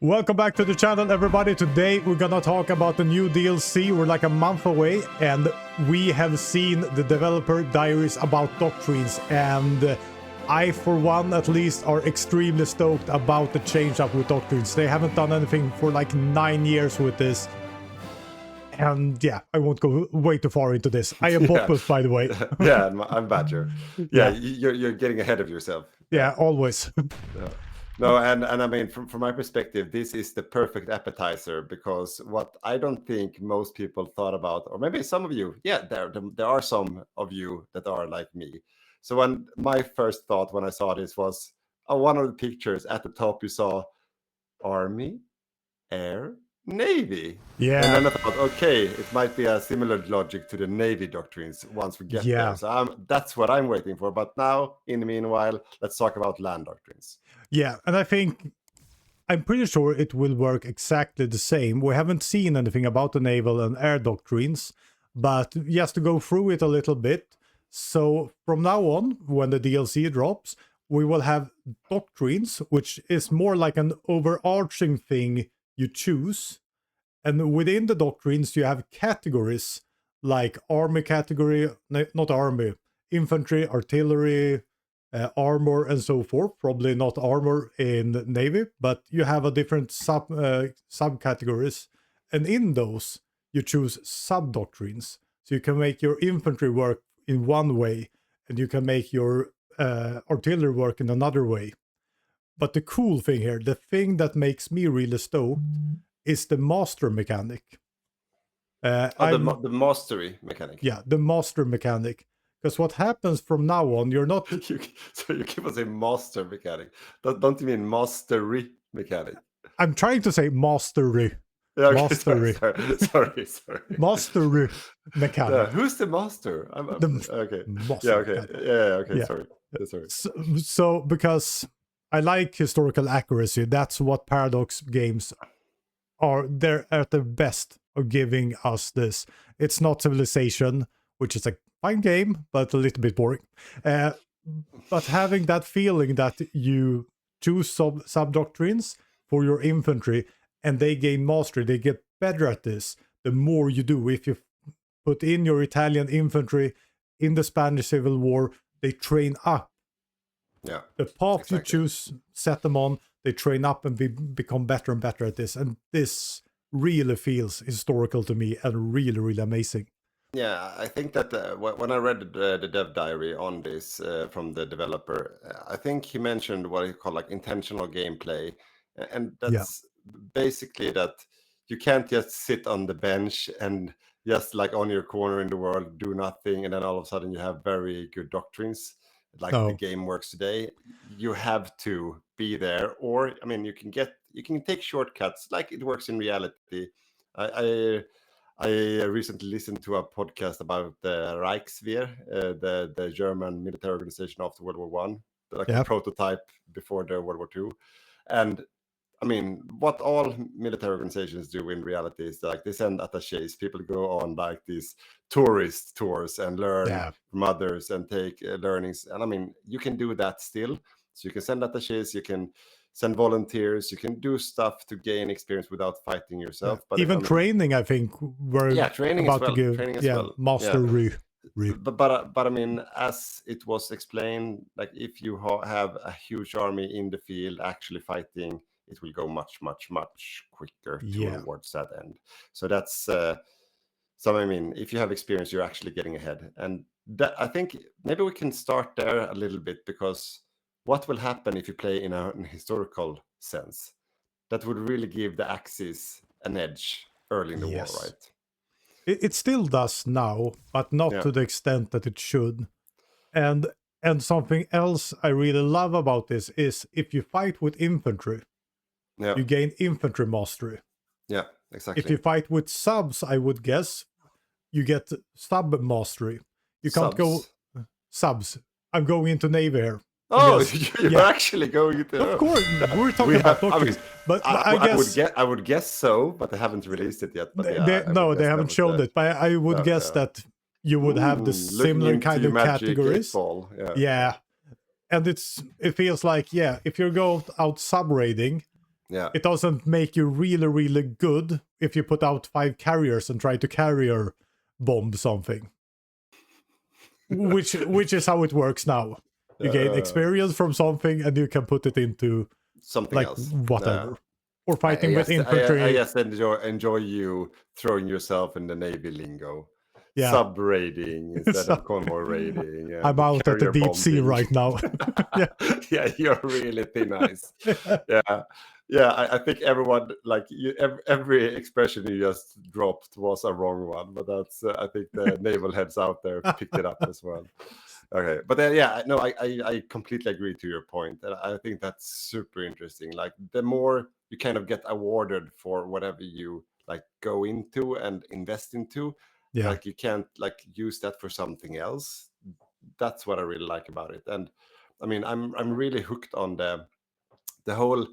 Welcome back to the channel, everybody. Today we're gonna talk about the new DLC. We're like a month away and we have seen the developer diaries about Doctrines, and I for one at least are extremely stoked about the change up with Doctrines. They haven't done anything for like 9 years with this. And yeah, I won't go way too far into this. I am Boppus, by the way. Yeah, I'm Badger. Yeah. Yeah, you're getting ahead of yourself. Yeah, always. Yeah. No, and I mean, from my perspective, this is the perfect appetizer, because what I don't think most people thought about, or maybe some of you, yeah, there are some of you that are like me. So when my first thought when I saw this was, one of the pictures at the top you saw Army, Air, Navy. Yeah. And then I thought, okay, it might be a similar logic to the Navy doctrines once we get there. So that's what I'm waiting for. But now, in the meanwhile, let's talk about land doctrines. Yeah, and I'm pretty sure it will work exactly the same. We haven't seen anything about the naval and air doctrines, but just to go through it a little bit. So from now on, when the DLC drops, we will have doctrines, which is more like an overarching thing you choose. And within the doctrines, you have categories like army category, not army, infantry, artillery, armor, and so forth. Probably not armor in Navy, but you have a different subcategories. And in those, you choose sub-doctrines. So you can make your infantry work in one way, and you can make your artillery work in another way. But the cool thing here, the thing that makes me really stoked, is the master mechanic. The mastery mechanic. Yeah, the master mechanic. Because what happens from now on, you're not... So you keep on saying master mechanic. Don't you mean mastery mechanic? I'm trying to say mastery. Yeah, okay, mastery. Sorry. Mastery mechanic. Yeah, who's the master? Okay. Master yeah, okay. mechanic. Yeah, okay, yeah. Sorry. So, because I like historical accuracy, that's what Paradox games are. They're at their best of giving us this. It's not Civilization, which is a fine game, but a little bit boring. But having that feeling that you choose sub-doctrines for your infantry, and they gain mastery, they get better at this the more you do. If you put in your Italian infantry in the Spanish Civil War, they train up. Yeah. The path you choose, set them on, they train up and become better and better at this. And this really feels historical to me and really, really amazing. Yeah, I think that when I read the dev diary on this from the developer, I think he mentioned what he called like intentional gameplay. And that's basically that you can't just sit on the bench and just like on your corner in the world, do nothing, and then all of a sudden you have very good doctrines like the game works today. You have to be there, or I mean, you can take shortcuts like it works in reality. I recently listened to a podcast about the Reichswehr, the German military organization after World War One, like a prototype before the World War II. And I mean, what all military organizations do in reality is like they send attaches. People go on like these tourist tours and learn from others and take learnings. And I mean, you can do that still. So you can send attaches, you can send volunteers, you can do stuff to gain experience without fighting yourself. But even training, I think we're training about as well. to give Training as well. mastery. But I mean, as it was explained, like if you have a huge army in the field actually fighting, it will go much quicker towards that end. So that's so I mean, if you have experience, you're actually getting ahead. And that, I think maybe we can start there a little bit, because what will happen if you play in an historical sense? That would really give the Axis an edge early in the war, right? It still does now, but not to the extent that it should. And something else I really love about this is if you fight with infantry, you gain infantry mastery. Yeah, exactly. If you fight with subs, I would guess, you get sub mastery. You can't go subs. I'm going into Navy here. Oh, you're actually going into... Of course, we're talking about doctrines. But I would guess so, but they haven't released it yet. But they haven't shown it. But I would guess that you would have the similar kind of categories. And it feels like, if you're going out sub raiding, Yeah. It doesn't make you really, really good if you put out 5 carriers and try to carrier bomb something. Which is how it works now. You gain experience from something and you can put it into something like else. whatever. Or fighting with I infantry. just enjoy you throwing yourself in the Navy lingo. Yeah. Sub raiding instead of convoy raiding. I'm out at the carrier deep sea bombing. right now. Yeah. Yeah, you're really thin ice. Yeah. I think everyone like you. Every expression you just dropped was a wrong one, but that's I think the naval heads out there picked it up as well. Okay, but then no, I completely agree to your point, and I think that's super interesting. Like the more you kind of get awarded for whatever you like go into and invest into, Yeah. like you can't like use that for something else. That's what I really like about it. And I mean, I'm really hooked on the whole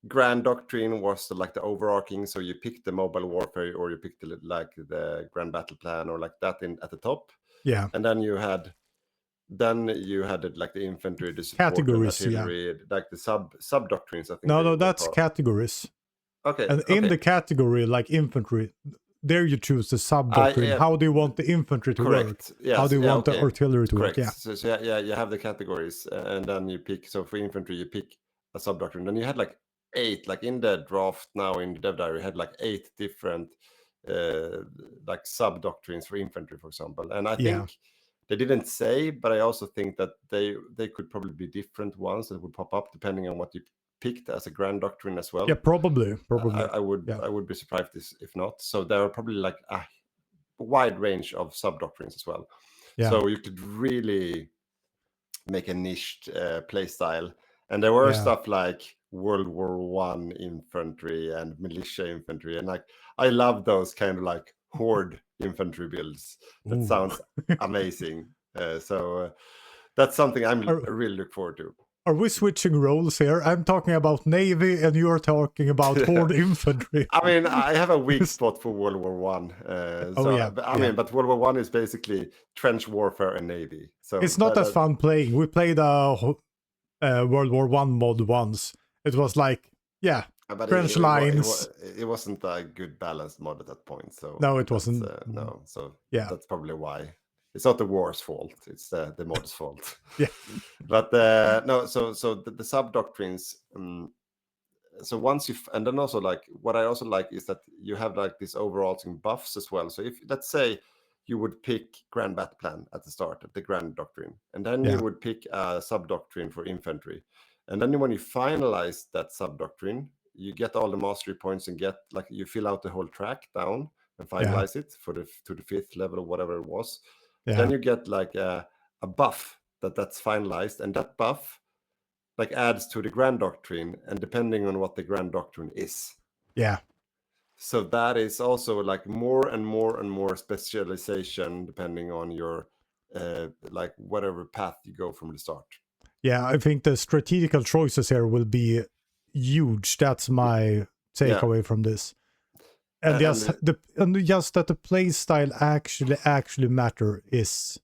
grand doctrine was like the overarching. So you pick the mobile warfare, or you pick the like the grand battle plan, or like that in at the top, Yeah. and then you had like the infantry, the support, and Categories, yeah. artillery, like the sub doctrines. I think No, they were that's called. categories. Okay, And in the category, like infantry, there you choose the sub-doctrine. How do you want the infantry to work? correct. Yes. How do you want the artillery to work? Correct. Yeah. So yeah, you have the categories, and then you pick. So for infantry, you pick a sub doctrine. Then you had like 8, like in the draft now in the dev diary, you had like 8 different like sub doctrines for infantry, for example. And I think they didn't say, but I also think that they could probably be different ones that would pop up depending on what you picked as a grand doctrine as well. Yeah, probably. I would be surprised if not. So there are probably like a wide range of sub doctrines as well. Yeah. So you could really make a niched play style. And there were stuff like World War One infantry and militia infantry, and like I love those kind of like horde infantry builds. That sounds amazing. So that's something I'm really look forward to. Are we switching roles here? I'm talking about Navy and you're talking about horde infantry. I mean, I have a weak spot for World War One. But World War One is basically trench warfare and Navy. So it's not as fun playing. We played a World War One mod once. It was like, trench lines. It wasn't a good balanced mod at that point. So no, it wasn't. No, so that's probably why. It's not the war's fault. It's the mod's fault. Yeah. But no, so the sub doctrines. So once and then also like what I also like is that you have like these overarching buffs as well. So if let's say you would pick grand battle plan at the start of the grand doctrine, and then you would pick a sub doctrine for infantry, and then when you finalize that sub doctrine, you get all the mastery points and get like you fill out the whole track down and finalize it to the 5th level or whatever it was. Then you get like a buff that's finalized, and that buff like adds to the grand doctrine, and depending on what the grand doctrine is. Yeah. So that is also like more and more and more specialization depending on your like whatever path you go from the start. Yeah, I think the strategical choices here will be huge. That's my takeaway from this. And just that the play style actually matter is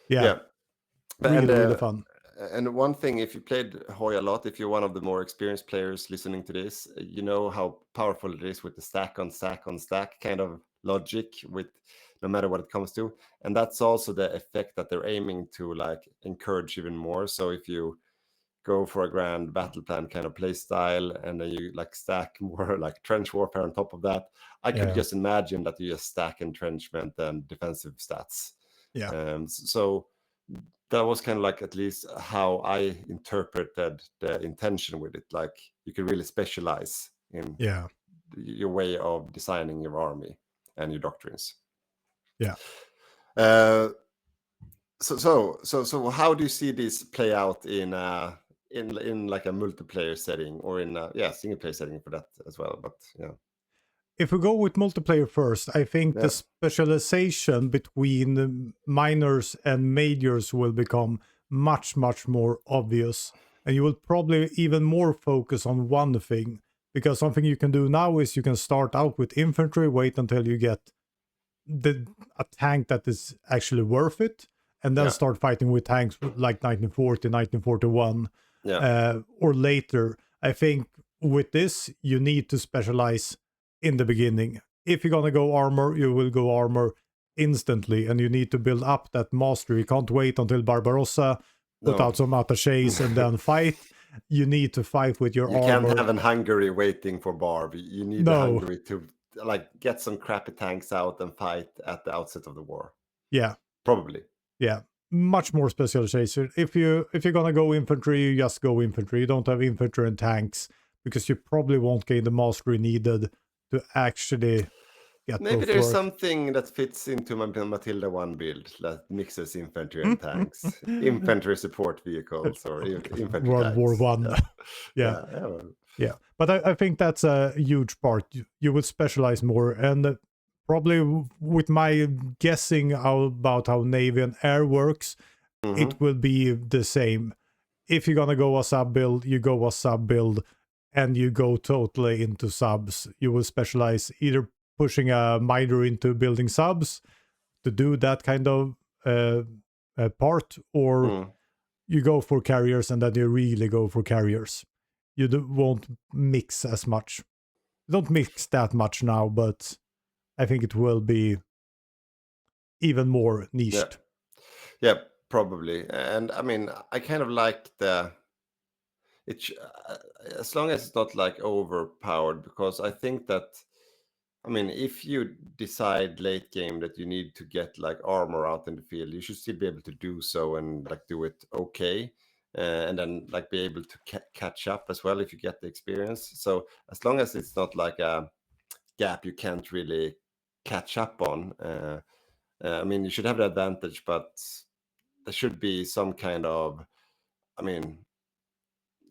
really fun. And one thing, if you played HOI a lot, if you're one of the more experienced players listening to this, you know how powerful it is with the stack on stack on stack kind of logic, with no matter what it comes to. And that's also the effect that they're aiming to like encourage even more. So if you go for a grand battle plan kind of play style, and then you like stack more like trench warfare on top of that, I could just imagine that you just stack entrenchment and defensive stats. So that was kind of like at least how I interpreted the intention with it. Like you could really specialize in your way of designing your army and your doctrines. So how do you see this play out in like a multiplayer setting, or in a single player setting for that as well? But if we go with multiplayer first, I think the specialization between minors and majors will become much more obvious, and you will probably even more focus on one thing, because something you can do now is you can start out with infantry, wait until you get a tank that is actually worth it, and then start fighting with tanks like 1940, 1941, or later. I think with this, you need to specialize in the beginning. If you're gonna go armor, you will go armor instantly, and you need to build up that mastery. You can't wait until Barbarossa, put No. out some attachés, and then fight. You need to fight with your You armor. can't have an Hungary waiting for Barb. You need the No. Hungary to like get some crappy tanks out and fight at the outset of the war. Yeah. Probably. Yeah. Much more specialization. If you're gonna go infantry, you just go infantry. You don't have infantry and tanks because you probably won't gain the mastery needed to actually get Maybe both there's work. something that fits into my Matilda 1 build that mixes infantry and tanks, infantry support vehicles, or infantry World tanks. War One. Yeah. Yeah. But I think that's a huge part. You would specialize more, and probably with my guessing about how Navy and Air works, it will be the same. If you're gonna go a sub build, you go a sub build, and you go totally into subs. You will specialize either pushing a miner into building subs to do that kind of part, or you go for carriers and then you really go for carriers. You won't mix as much. You don't mix that much now, but I think it will be even more niched. Yeah, probably. And I mean, I kind of like as long as it's not like overpowered, because I think that, I mean, if you decide late game that you need to get like armor out in the field, you should still be able to do so and like do it okay. And then like be able to catch up as well if you get the experience. So as long as it's not like a gap you can't really catch up on, I mean, you should have the advantage, but there should be some kind of, I mean,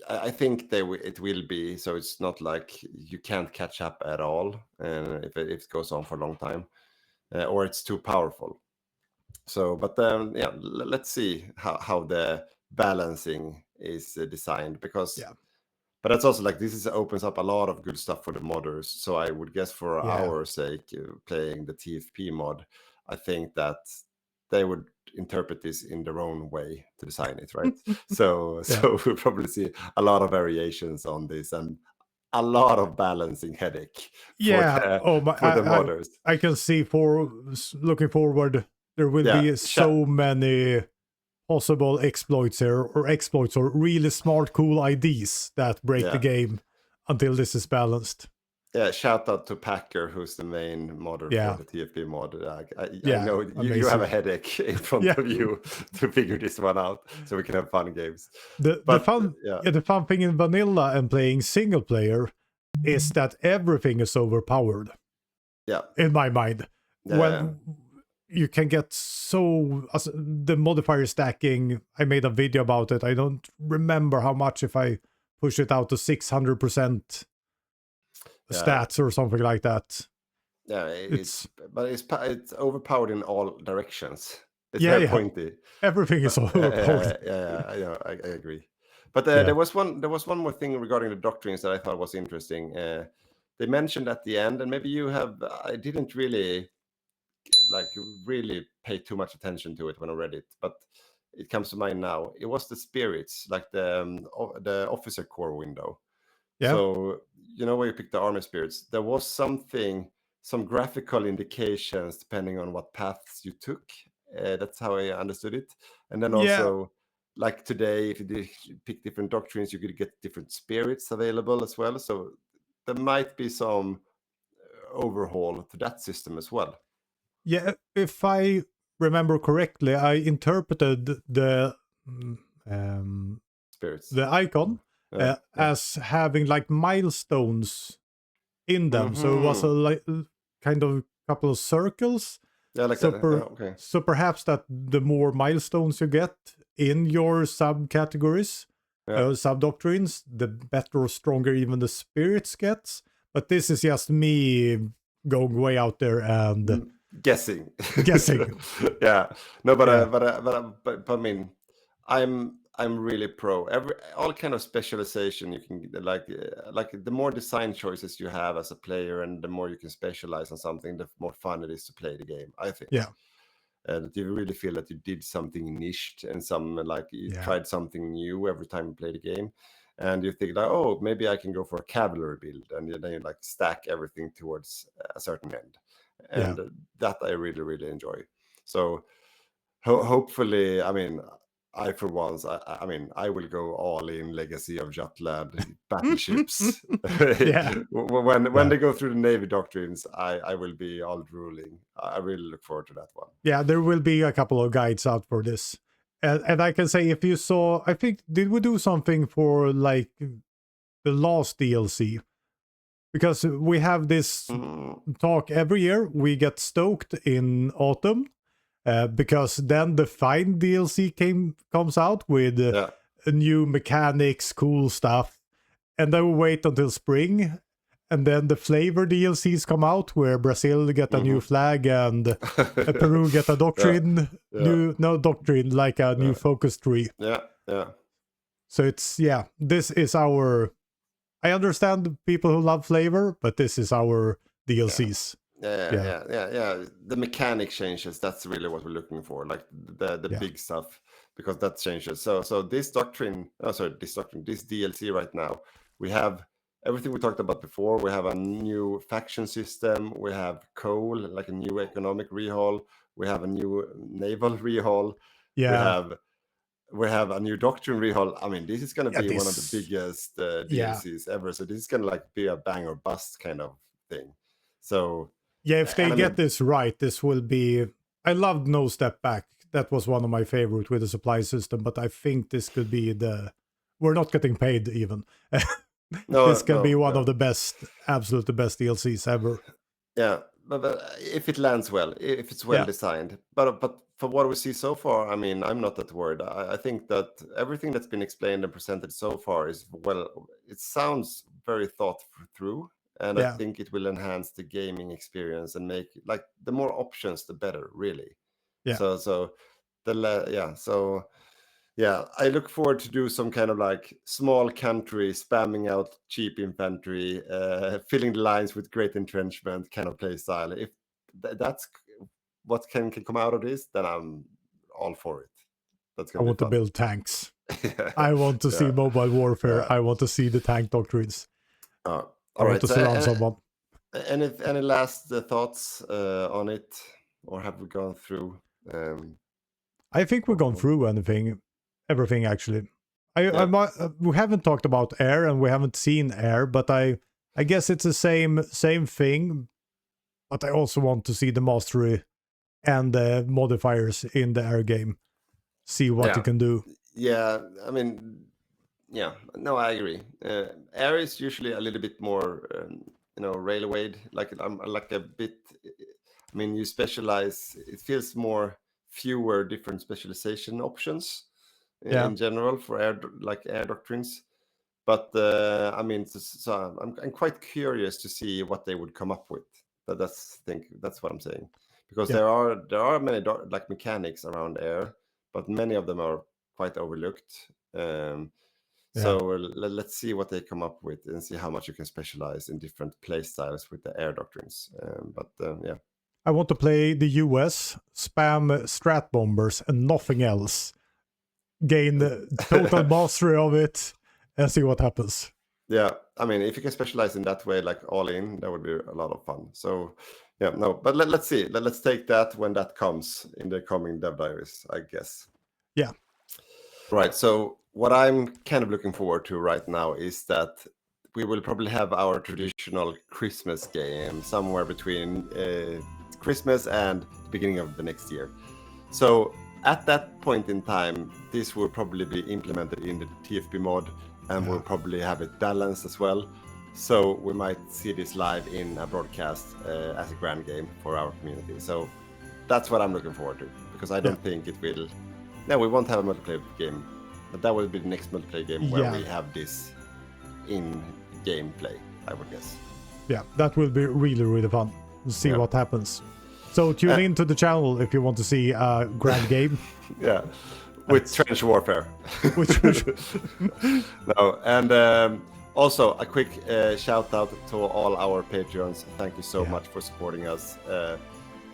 I think it will be, so it's not like you can't catch up at all, if it goes on for a long time, or it's too powerful. So, but yeah, let's see how the balancing is designed, because. Yeah. But that's also like this opens up a lot of good stuff for the modders. So I would guess for Yeah. our sake, playing the TFP mod, I think that they would interpret this in their own way to design it, right? So we'll probably see a lot of variations on this and a lot of balancing headache for the modders. I can see looking forward, there will be so many possible exploits here, or exploits, or really smart, cool IDs that break the game until this is balanced. Yeah, shout out to Packer, who's the main modder for the TFP mod. I know you have a headache in front of you to figure this one out, so we can have fun games. The fun thing in vanilla and playing single player is that everything is overpowered. Yeah, in my mind, when you can get the modifier stacking. I made a video about it. I don't remember how much, if I push it out to 600%. Stats or something like that. Yeah, it's overpowered in all directions. It's very pointy. Everything is overpowered. I agree. But there was one more thing regarding the doctrines that I thought was interesting. They mentioned at the end, and maybe you have. I didn't really pay too much attention to it when I read it, but it comes to mind now. It was the spirits, like the officer core window. Yeah. So where you pick the army spirits, there was some graphical indications depending on what paths you took. That's how I understood it. And then also, like today, if you pick different doctrines, you could get different spirits available as well. So there might be some overhaul to that system as well. Yeah, if I remember correctly, I interpreted the spirits, the icon, as having like milestones in them. So it was a kind of couple of circles. Yeah, like that. So perhaps that the more milestones you get in your subcategories, sub-doctrines, the better or stronger even the spirits gets. But this is just me going way out there and guessing. Yeah. No, but I mean, I'm really pro all kind of specialization. You can like the more design choices you have as a player, and the more you can specialize on something, the more fun it is to play the game, I think. Yeah. That you really feel that you did something niched and you tried something new every time you play the game. and you think like, oh, maybe I can go for a cavalry build, and then you like stack everything towards a certain end, and that I really really enjoy. So hopefully, I mean, I for once, I mean, I will go all in Legacy of Jutland battleships. When they go through the Navy doctrines, I will be all drooling. I really look forward to that one. Yeah, there will be a couple of guides out for this. And I can say, if you saw, I think, did we do something for like the last DLC? Because we have this talk every year. We get stoked in autumn because then the Fine DLC comes out with new mechanics, cool stuff. And then we wait until spring. And then the flavor DLCs come out where Brazil get a new flag and Peru get a doctrine, doctrine, like a new focus tree. Yeah. So it's, this is our, I understand people who love flavor, but this is our DLCs. Yeah. The mechanic changes, that's really what we're looking for, like the big stuff, because that changes. So this DLC right now, we have everything we talked about before. We have a new faction system. We have coal, like a new economic rehaul. We have a new naval rehaul. Yeah. We have a new doctrine rehaul. I mean, this is going to be one of the biggest DLCs ever. So this is going to like be a bang or bust kind of thing. So if they get this right, this will be. I loved No Step Back. That was one of my favorite with the supply system. But I think this could be we're not getting paid even. This can be one of the best, absolute the best DLCs ever. Yeah, but if it lands well, if it's well designed. But for what we see so far, I mean, I'm not that worried. I think that everything that's been explained and presented so far is it sounds very thought through, and I think it will enhance the gaming experience and make like the more options, the better, really. I look forward to do some kind of like small country spamming out cheap infantry, filling the lines with great entrenchment kind of play style. If that's what can come out of this, then I'm all for it. I want to build tanks. I want to see mobile warfare. I want to see the tank doctrines. I want to surround someone. Any last thoughts on it, or have we gone through? I think we've gone through everything actually. We haven't talked about air and we haven't seen air, but I guess it's the same thing. But I also want to see the mastery and the modifiers in the air game. See what you can do. Yeah, I mean, I agree. Air is usually a little bit more, railwayed. Like I'm like a bit. I mean, you specialize. It feels more fewer different specialization options in general for air doctrines. But I mean, so I'm quite curious to see what they would come up with. That's what I'm saying, because there are many like mechanics around air, but many of them are quite overlooked. So let's see what they come up with and see how much you can specialize in different play styles with the air doctrines. I want to play the US, spam strat bombers and nothing else. Gain total mastery of it and see what happens. Yeah, I mean, if you can specialize in that way, like all in, that would be a lot of fun. So, but let's see. Let's take that when that comes in the coming dev diaries, I guess. Yeah. Right. So what I'm kind of looking forward to right now is that we will probably have our traditional Christmas game somewhere between Christmas and the beginning of the next year. So at that point in time, this will probably be implemented in the TFP mod, and we'll probably have it balanced as well. So we might see this live in a broadcast as a grand game for our community. So that's what I'm looking forward to, because I don't think it will. No, we won't have a multiplayer game, but that will be the next multiplayer game where we have this in gameplay, I would guess. Yeah, that will be really, really fun to see what happens. So tune into the channel if you want to see a grand game. With trench warfare. No, and also a quick shout out to all our Patreons. Thank you so much for supporting us.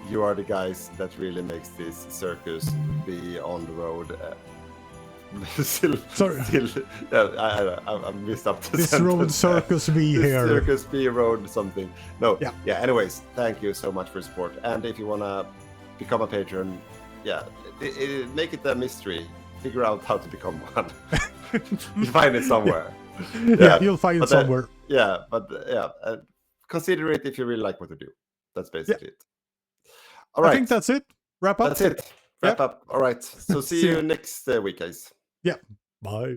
You are the guys that really makes this circus be on the road. still, Sorry. I missed up the This sentence. road circus B This here. Circus B road something. No. Yeah. Anyways, thank you so much for your support. And if you wanna become a patron, make it a mystery. Figure out how to become one. You find it somewhere. Yeah, you'll find it somewhere. Consider it if you really like what to do. That's basically it. All right. I think that's it. Wrap up. That's it. Wrap up. All right. So see you next week, guys. Yeah. Bye.